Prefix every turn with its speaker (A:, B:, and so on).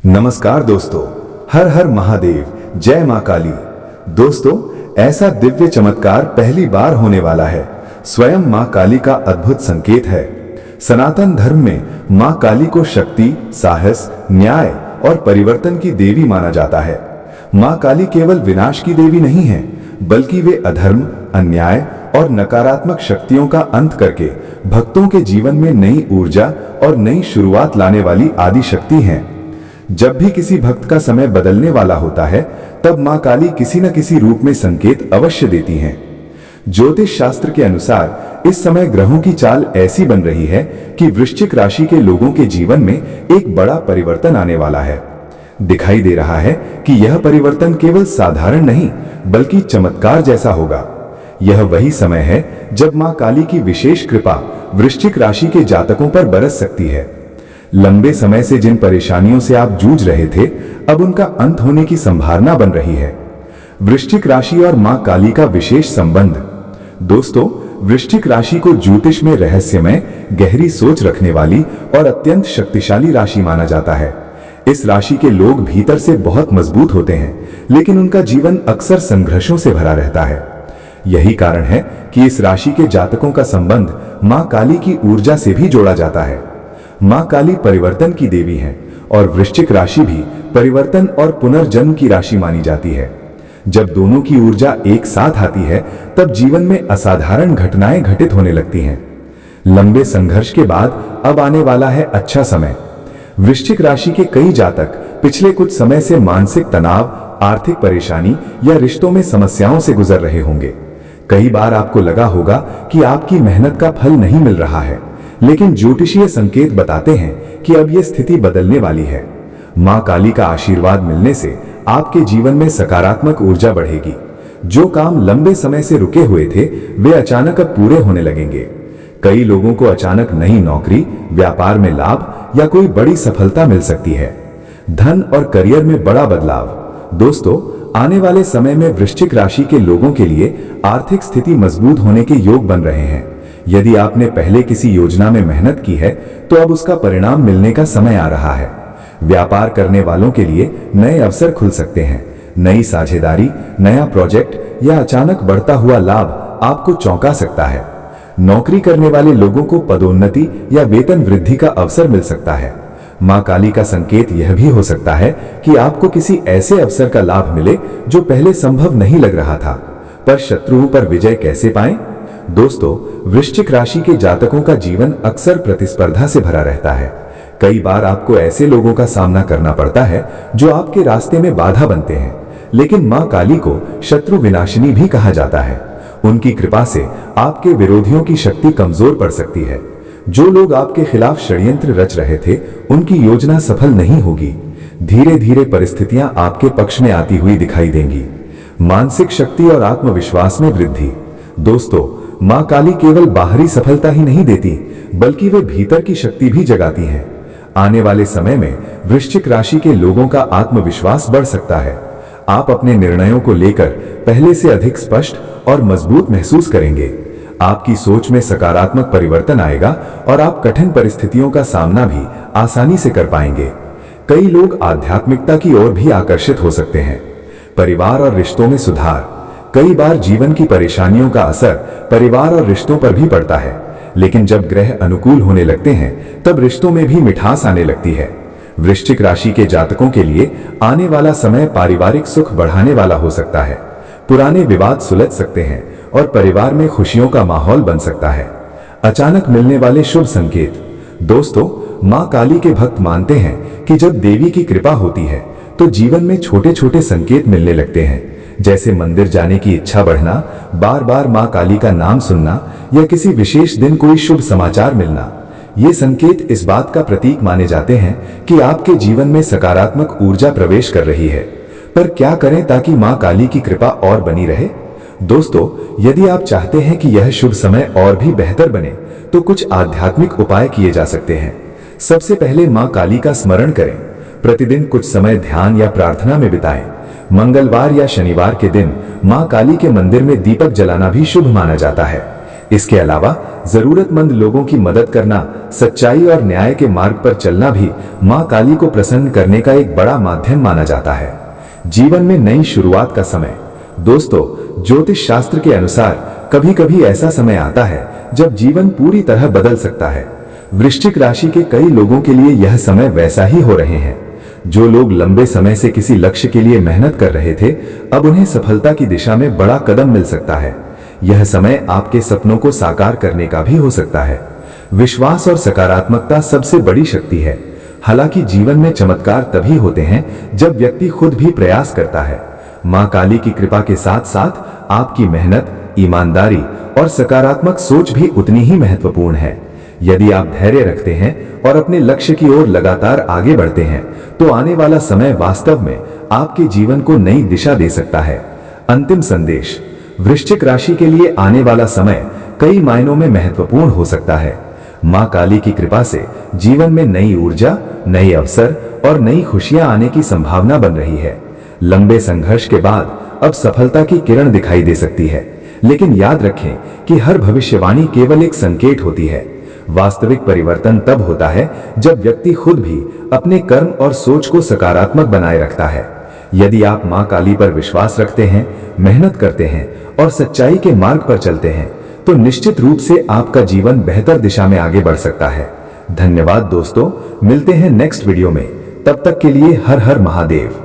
A: नमस्कार दोस्तों, हर हर महादेव, जय मां काली। दोस्तों, ऐसा दिव्य चमत्कार पहली बार होने वाला है। स्वयं मां काली का अद्भुत संकेत है। सनातन धर्म में मां काली को शक्ति, साहस, न्याय और परिवर्तन की देवी माना जाता है। मां काली केवल विनाश की देवी नहीं है, बल्कि वे अधर्म, अन्याय और नकारात्मक शक्तियों का अंत करके भक्तों के जीवन में नई ऊर्जा और नई शुरुआत लाने वाली आदि शक्ति हैं। जब भी किसी भक्त का समय बदलने वाला होता है, तब मां काली किसी न किसी रूप में संकेत अवश्य देती हैं। ज्योतिष शास्त्र के अनुसार इस समय ग्रहों की चाल ऐसी बन रही है कि वृश्चिक राशि के लोगों के जीवन में एक बड़ा परिवर्तन आने वाला है। दिखाई दे रहा है कि यह परिवर्तन केवल साधारण नहीं, बल्कि चमत्कार जैसा होगा। यह वही समय है जब मां काली की विशेष कृपा वृश्चिक राशि के जातकों पर बरस सकती है। लंबे समय से जिन परेशानियों से आप जूझ रहे थे, अब उनका अंत होने की संभावना बन रही है। वृश्चिक राशि और मां काली का विशेष संबंध। दोस्तों, वृश्चिक राशि को ज्योतिष में रहस्यमय, गहरी सोच रखने वाली और अत्यंत शक्तिशाली राशि माना जाता है। इस राशि के लोग भीतर से बहुत मजबूत होते हैं, लेकिन उनका जीवन अक्सर संघर्षों से भरा रहता है। यही कारण है कि इस राशि के जातकों का संबंध मां काली की ऊर्जा से भी जोड़ा जाता है। मां काली परिवर्तन की देवी हैं और वृश्चिक राशि भी परिवर्तन और पुनर्जन्म की राशि मानी जाती है। जब दोनों की ऊर्जा एक साथ आती है, तब जीवन में असाधारण घटनाएं घटित होने लगती हैं। लंबे संघर्ष के बाद अब आने वाला है अच्छा समय। वृश्चिक राशि के कई जातक पिछले कुछ समय से मानसिक तनाव, आर्थिक परेशानी या रिश्तों में समस्याओं से गुजर रहे होंगे। कई बार आपको लगा होगा कि आपकी मेहनत का फल नहीं मिल रहा है, लेकिन ज्योतिषीय संकेत बताते हैं कि अब यह स्थिति बदलने वाली है। मां काली का आशीर्वाद मिलने से आपके जीवन में सकारात्मक ऊर्जा बढ़ेगी। जो काम लंबे समय से रुके हुए थे, वे अचानक अब पूरे होने लगेंगे। कई लोगों को अचानक नई नौकरी, व्यापार में लाभ या कोई बड़ी सफलता मिल सकती है। धन और करियर में बड़ा बदलाव। दोस्तों, आने वाले समय में वृश्चिक राशि के लोगों के लिए आर्थिक स्थिति मजबूत होने के योग बन रहे हैं। यदि आपने पहले किसी योजना में मेहनत की है, तो अब उसका परिणाम मिलने का समय आ रहा है। व्यापार करने वालों के लिए नए अवसर खुल सकते हैं। नई साझेदारी, नया प्रोजेक्ट या अचानक बढ़ता हुआ लाभ आपको चौंका सकता है। नौकरी करने वाले लोगों को पदोन्नति या वेतन वृद्धि का अवसर मिल सकता है। मां काली का संकेत यह भी हो सकता है कि आपको किसी ऐसे अवसर का लाभ मिले जो पहले संभव नहीं लग रहा था। पर शत्रुओं पर विजय कैसे पाएं? दोस्तों, वृश्चिक राशि के जातकों का जीवन अक्सर प्रतिस्पर्धा से भरा रहता है। कई बार आपको ऐसे लोगों का सामना करना पड़ता है जो आपके रास्ते में बाधा बनते हैं, लेकिन मां काली को शत्रु विनाशिनी भी कहा जाता है। उनकी कृपा से आपके विरोधियों की शक्ति कमजोर पड़ सकती है। जो लोग आपके खिलाफ षड्यंत्र रच रहे थे, उनकी योजना सफल नहीं होगी। धीरे धीरे परिस्थितियां आपके पक्ष में आती हुई दिखाई देंगी। मानसिक शक्ति और आत्मविश्वास में वृद्धि। दोस्तों, मां काली केवल बाहरी सफलता ही नहीं देती, बल्कि वे भीतर की शक्ति भी जगाती हैं। आने वाले समय में वृश्चिक राशि के लोगों का आत्मविश्वास बढ़ सकता है। आप अपने निर्णयों को लेकर पहले से अधिक स्पष्ट और मजबूत महसूस करेंगे। आपकी सोच में सकारात्मक परिवर्तन आएगा और आप कठिन परिस्थितियों का सामना भी आसानी से कर पाएंगे। कई लोग आध्यात्मिकता की ओर भी आकर्षित हो सकते हैं। परिवार और रिश्तों में सुधार। कई बार जीवन की परेशानियों का असर परिवार और रिश्तों पर भी पड़ता है, लेकिन जब ग्रह अनुकूल होने लगते हैं, तब रिश्तों में भी मिठास आने लगती है। वृश्चिक राशि के जातकों के लिए आने वाला समय पारिवारिक सुख बढ़ाने वाला हो सकता है। पुराने विवाद सुलझ सकते हैं और परिवार में खुशियों का माहौल बन सकता है। अचानक मिलने वाले शुभ संकेत। दोस्तों, मां काली के भक्त मानते हैं कि जब देवी की कृपा होती है, तो जीवन में छोटे छोटे संकेत मिलने लगते हैं, जैसे मंदिर जाने की इच्छा बढ़ना, बार बार मां काली का नाम सुनना या किसी विशेष दिन कोई शुभ समाचार मिलना। ये संकेत इस बात का प्रतीक माने जाते हैं कि आपके जीवन में सकारात्मक ऊर्जा प्रवेश कर रही है। पर क्या करें ताकि मां काली की कृपा और बनी रहे? दोस्तों, यदि आप चाहते हैं कि यह शुभ समय और भी बेहतर बने, तो कुछ आध्यात्मिक उपाय किए जा सकते हैं। सबसे पहले मां काली का स्मरण करें। प्रतिदिन कुछ समय ध्यान या प्रार्थना में बिताएं। मंगलवार या शनिवार के दिन मां काली के मंदिर में दीपक जलाना भी शुभ माना जाता है। इसके अलावा जरूरतमंद लोगों की मदद करना, सच्चाई और न्याय के मार्ग पर चलना भी मां काली को प्रसन्न करने का एक बड़ा माध्यम माना जाता है। जीवन में नई शुरुआत का समय। दोस्तों, ज्योतिष शास्त्र के अनुसार कभी कभी ऐसा समय आता है जब जीवन पूरी तरह बदल सकता है। वृश्चिक राशि के कई लोगों के लिए यह समय वैसा ही हो रहे हैं। जो लोग लंबे समय से किसी लक्ष्य के लिए मेहनत कर रहे थे, अब उन्हें सफलता की दिशा में बड़ा कदम मिल सकता है। यह समय आपके सपनों को साकार करने का भी हो सकता है। विश्वास और सकारात्मकता सबसे बड़ी शक्ति है। हालांकि जीवन में चमत्कार तभी होते हैं जब व्यक्ति खुद भी प्रयास करता है। मां काली की कृपा के साथ साथ आपकी मेहनत, ईमानदारी और सकारात्मक सोच भी उतनी ही महत्वपूर्ण है। यदि आप धैर्य रखते हैं और अपने लक्ष्य की ओर लगातार आगे बढ़ते हैं, तो आने वाला समय वास्तव में आपके जीवन को नई दिशा दे सकता है। अंतिम संदेश। वृश्चिक राशि के लिए आने वाला समय कई मायनों में महत्वपूर्ण हो सकता है। मां काली की कृपा से जीवन में नई ऊर्जा, नए अवसर और नई खुशियां आने की संभावना बन रही है। लंबे संघर्ष के बाद अब सफलता की किरण दिखाई दे सकती है। लेकिन याद रखें कि हर भविष्यवाणी केवल एक संकेत होती है। वास्तविक परिवर्तन तब होता है जब व्यक्ति खुद भी अपने कर्म और सोच को सकारात्मक बनाए रखता है। यदि आप मां काली पर विश्वास रखते हैं, मेहनत करते हैं और सच्चाई के मार्ग पर चलते हैं, तो निश्चित रूप से आपका जीवन बेहतर दिशा में आगे बढ़ सकता है। धन्यवाद दोस्तों, मिलते हैं नेक्स्ट वीडियो में। तब तक के लिए हर हर महादेव।